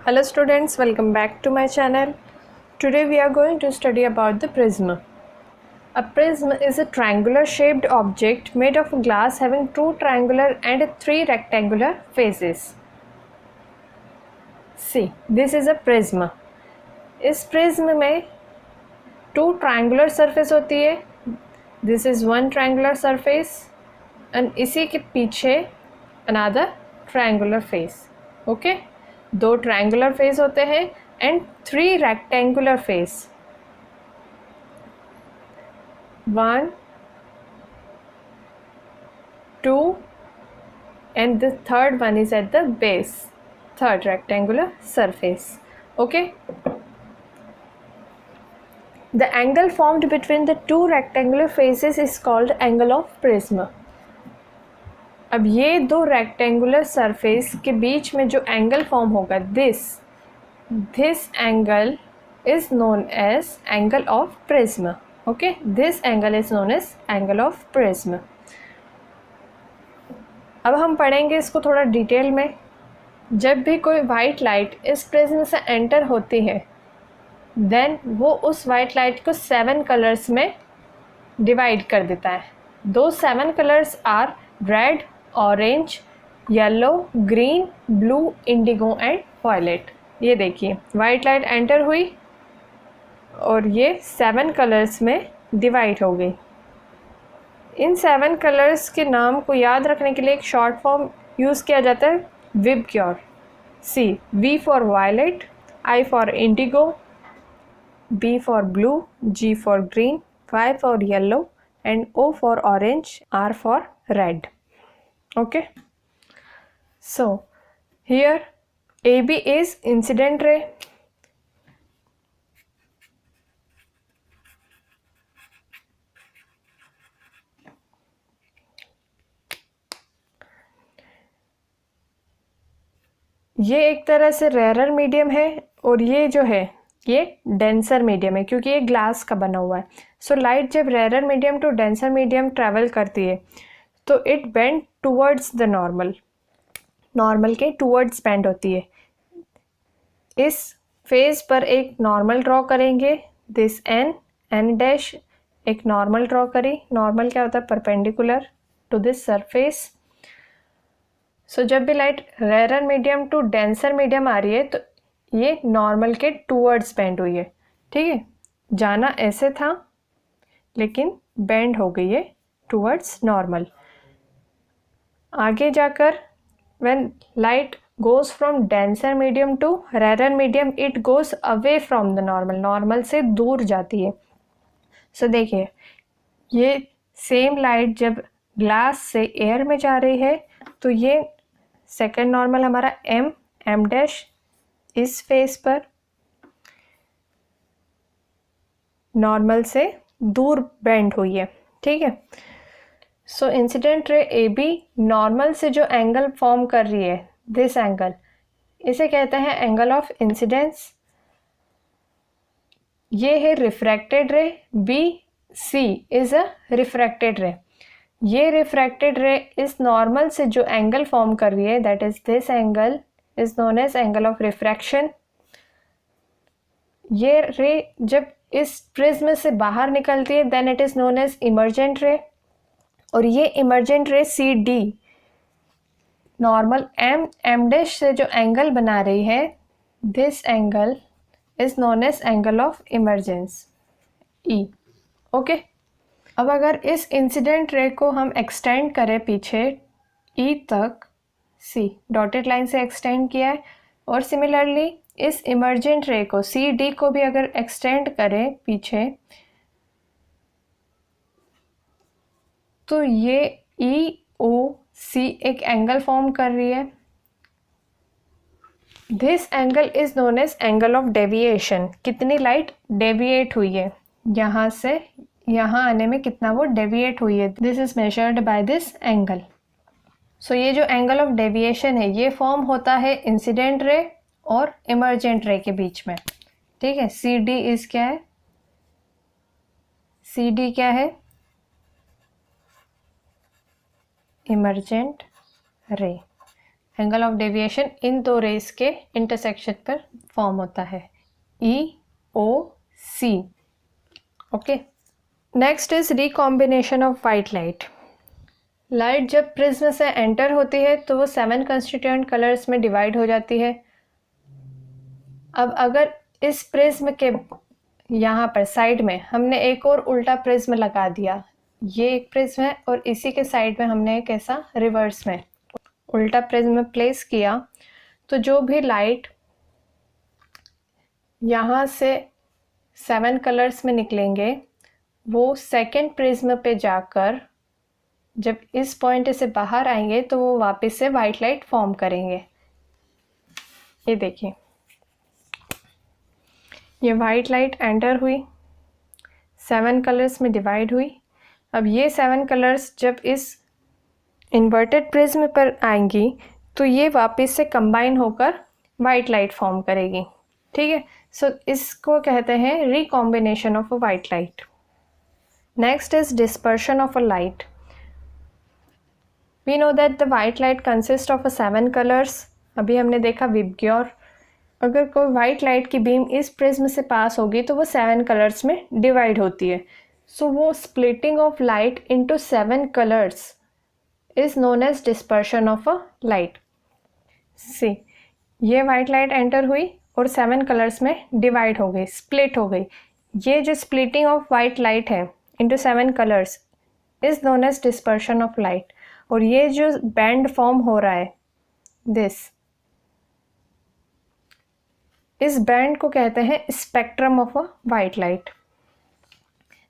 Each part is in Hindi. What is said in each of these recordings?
Hello students, welcome back to my channel. Today we are going to study about the prism. A prism is a triangular shaped object made of glass having two triangular and three rectangular faces. See, this is a prism. इस prism में two triangular surface होती है. This is one triangular surface and इसी के पीछे another triangular face. Okay? दो ट्रायंगुलर फेस होते हैं and three rectangular face. 1 2 and the third one is at the base, third rectangular surface. Okay, the angle formed between the two rectangular faces is called angle of prism. अब ये दो रेक्टेंगुलर सरफेस के बीच में जो एंगल फॉर्म होगा, this angle is known as angle of prism. Okay, this angle is known as angle of prism. अब हम पढ़ेंगे इसको थोड़ा डिटेल में. जब भी कोई वाइट लाइट इस प्रिज्म से एंटर होती है, देन वो उस वाइट लाइट को 7 कलर्स में डिवाइड कर देता है. दो 7 colours are red, orange, yellow, green, blue, indigo and violet. ये देखिए, वाइट लाइट एंटर हुई और ये 7 कलर्स में डिवाइड हो गई. इन 7 कलर्स के नाम को याद रखने के लिए एक शॉर्ट फॉर्म यूज़ किया जाता है, VIBGYOR. See, V for violet, I for indigo, B for blue, G for green, Y for yellow and O for orange, R for red. Okay, so here AB is incident ray, ये एक तरह से रेयर मीडियम है और ये जो है ये डेंसर मीडियम है क्योंकि ये ग्लास का बना हुआ है. सो लाइट जब rare medium to denser medium travel करती है तो it bend towards the normal, normal के टूवर्ड्स बेंड होती है. इस फेस पर एक नॉर्मल ड्रॉ करेंगे, दिस एन डैश, एक नॉर्मल ड्रॉ करी. नॉर्मल क्या होता है? Perpendicular to this surface. So जब भी light rare medium to denser medium आ रही है तो ये नॉर्मल के टूवर्ड्स बेंड हुई है. ठीक है, जाना ऐसे था लेकिन बेंड हो गई है टूवर्ड्स नॉर्मल. आगे जाकर when light goes from denser medium to rarer medium, it goes away from the normal, normal से दूर जाती है. सो देखिए, ये सेम लाइट जब ग्लास से एयर में जा रही है तो ये सेकेंड नॉर्मल हमारा एम डैश इस फेस पर नॉर्मल से दूर बेंड हुई है. ठीक है, सो incident ray A B normal से जो एंगल फॉर्म कर रही है, दिस एंगल, इसे कहते हैं एंगल ऑफ इंसिडेंस. ये है refracted ray, B C is a refracted ray. ये रिफ्रैक्टेड रे इस नॉर्मल से जो एंगल फॉर्म कर रही है, that is this angle is known as angle of refraction. ये रे जब इस प्रिज्म से बाहर निकलती है then it is known as emergent ray. और ये emergent ray C D normal M dash से जो एंगल बना रही है, this angle is known as angle of emergence, E. Okay, अब अगर इस इंसिडेंट रे को हम एक्सटेंड करें पीछे ई तक, सी डॉटेड लाइन से एक्सटेंड किया है, और सिमिलरली इस इमर्जेंट रे को सी डी को भी अगर एक्सटेंड करें पीछे तो ये ई ओ सी एक एंगल फॉर्म कर रही है. This angle is known as angle of deviation. कितनी लाइट डेविएट हुई है, यहाँ से यहाँ आने में कितना वो डेविएट हुई है, this is measured by this angle. So ये जो एंगल ऑफ डेविएशन है ये फॉर्म होता है इंसिडेंट रे और इमर्जेंट रे के बीच में. ठीक है, सी डी इज क्या है? सी डी क्या है? इमर्जेंट रे. एंगल ऑफ डेविएशन इन दो रेस के इंटरसेक्शन पर फॉर्म होता है, EOC। Okay, next is recombination of white light. Light जब प्रिज्म से एंटर होती है तो वो 7 कंस्टिट्यूएंट कलर्स में डिवाइड हो जाती है। अब अगर इस प्रिज्म के यहाँ पर साइड में हमने एक और उल्टा प्रिज्म लगा दिया, ये एक प्रिज्म है और इसी के साइड में हमने एक ऐसा रिवर्स में उल्टा प्रिज्म प्लेस किया, तो जो भी लाइट यहाँ से 7 कलर्स में निकलेंगे वो सेकंड प्रिज्म पे जाकर जब इस पॉइंट से बाहर आएंगे तो वो वापस से वाइट लाइट फॉर्म करेंगे। ये देखिए, ये वाइट लाइट एंटर हुई, 7 कलर्स में डिवाइड हुई। अब ये 7 कलर्स जब इस इन्वर्टेड प्रिज्म पर आएंगी तो ये वापस से कंबाइन होकर वाइट लाइट फॉर्म करेगी। ठीक है, सो इसको कहते हैं recombination of a white light. Next is dispersion of a light. We know that the white light consist of 7 colours. अभी हमने देखा विबग्योर, अगर कोई वाइट लाइट की बीम इस प्रिज्म से पास होगी तो वो 7 कलर्स में डिवाइड होती है। सो वो splitting of light into 7 colours is known as dispersion of a light. See, ये वाइट लाइट एंटर हुई और 7 कलर्स में डिवाइड हो गई, स्प्लिट हो गई। ये जो स्प्लिटिंग ऑफ वाइट लाइट है into 7 colours is known as dispersion of light. और ये जो बैंड फॉर्म हो रहा है इस बैंड को कहते हैं spectrum of a white light.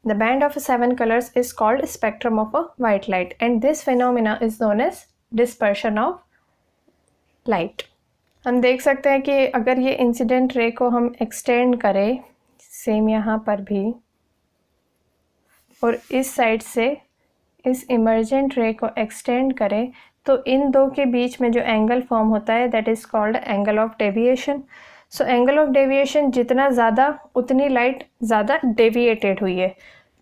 The band of 7 colours is called spectrum of a white light and this phenomena is known as dispersion of light. हम देख सकते हैं कि अगर ये इंसिडेंट रे को हम एक्सटेंड करें सेम यहाँ पर भी और इस साइड से इस इमर्जेंट रे को एक्सटेंड करें तो इन दो के बीच में जो एंगल फॉर्म होता है that is called angle of deviation. So angle of deviation जितना ज़्यादा उतनी लाइट ज़्यादा डेविएटेड हुई है।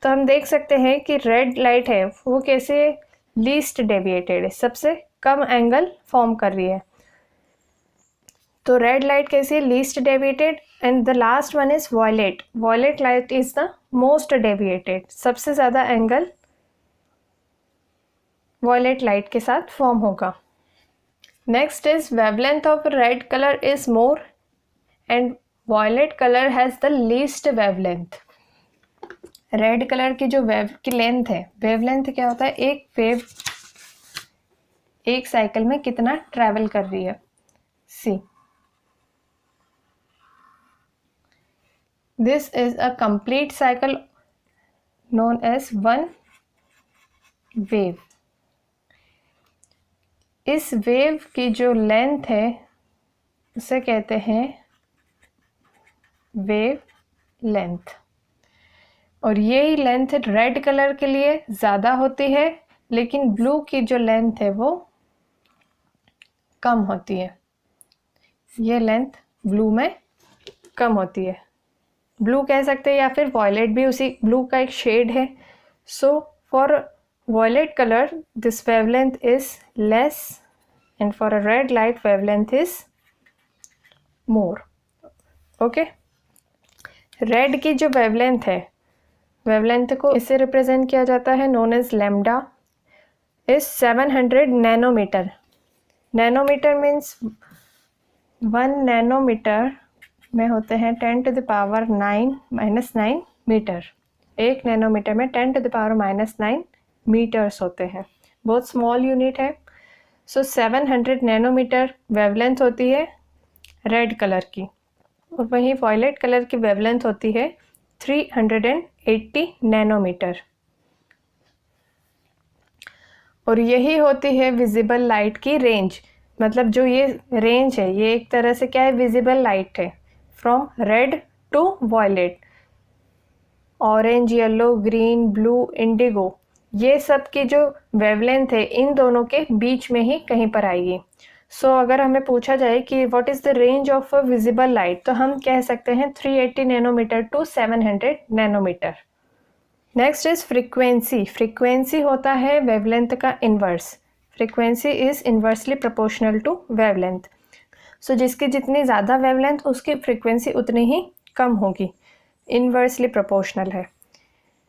तो हम देख सकते हैं कि रेड लाइट है वो कैसे लीस्ट डेविएटेड है, सबसे कम एंगल फॉर्म कर रही है। तो रेड लाइट कैसे least deviated and the last one is violet. Violet light is the most deviated, सबसे ज़्यादा एंगल वॉयलेट लाइट के साथ फॉर्म होगा। Next is wavelength of red colour is more and violet colour has the least wavelength. Red colour की जो वेव की लेंथ है, वेवलेंथ क्या होता है, एक वेव एक साइकिल में कितना ट्रैवल कर रही है। See, this is a complete cycle known as one wave. इस वेव की जो लेंथ है उसे कहते हैं वेव लेंथ, और यही लेंथ रेड कलर के लिए ज़्यादा होती है लेकिन ब्लू की जो लेंथ है वो कम होती है। ये लेंथ ब्लू में कम होती है, ब्लू कह सकते हैं या फिर वॉयलेट भी उसी ब्लू का एक शेड है। So for violet color this wavelength is less and for a red light wavelength is more. okay, red की जो वेवलेंथ है, वेवलेंथ को इससे रिप्रेजेंट किया जाता है known as lambda is 700 nanometre. Nanometre means 1 nanometre में होते हैं 10⁻⁹ मीटर। 1 नैनोमीटर में 10⁻⁹ मीटर्स होते हैं, बहुत स्मॉल यूनिट है। सो 700 नैनोमीटर वेवलेंथ होती है रेड कलर की, और वहीं वॉयलेट कलर की वेवलेंथ होती है 380 नैनोमीटर। और यही होती है विजिबल लाइट की रेंज। मतलब जो ये रेंज है ये एक तरह से क्या है, विजिबल लाइट है from red to violet. Orange, yellow, green, blue, indigo, ये सब की जो वेवलेंथ है इन दोनों के बीच में ही कहीं पर आएगी। सो अगर हमें पूछा जाए कि what is the range of a visible light, तो हम कह सकते हैं 380 nanometre to 700 nanometre. Next is frequency. Frequency होता है वेवलेंथ का inverse. Frequency is inversely proportional to wavelength. So जिसकी जितनी ज़्यादा वेवलेंथ उसकी फ्रीक्वेंसी उतनी ही कम होगी, इन्वर्सली प्रोपोर्शनल है।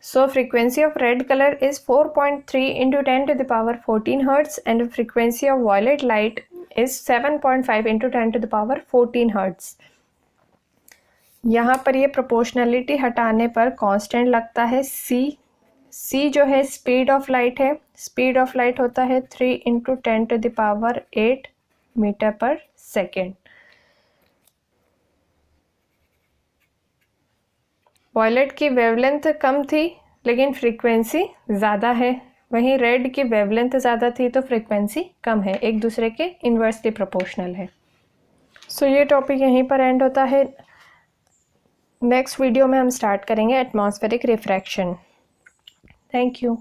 So frequency of red colour is 4.3 into 10 to the power 14 hertz and frequency of violet light is 7.5 into 10 to the power 14 hertz. यहाँ पर ये प्रोपोर्शनलिटी हटाने पर कांस्टेंट लगता है c जो है स्पीड ऑफ लाइट है। स्पीड ऑफ लाइट होता है 3 into 10 to the power 8 metre per second. Violet की वेवलेंथ कम थी लेकिन फ्रीक्वेंसी ज़्यादा है, वहीं रेड की वेवलेंथ ज़्यादा थी तो फ्रीक्वेंसी कम है, एक दूसरे के इन्वर्सली प्रोपोर्शनल है। सो ये टॉपिक यहीं पर एंड होता है। नेक्स्ट वीडियो में हम स्टार्ट करेंगे एटमॉस्फेरिक रिफ्रैक्शन। Thank you.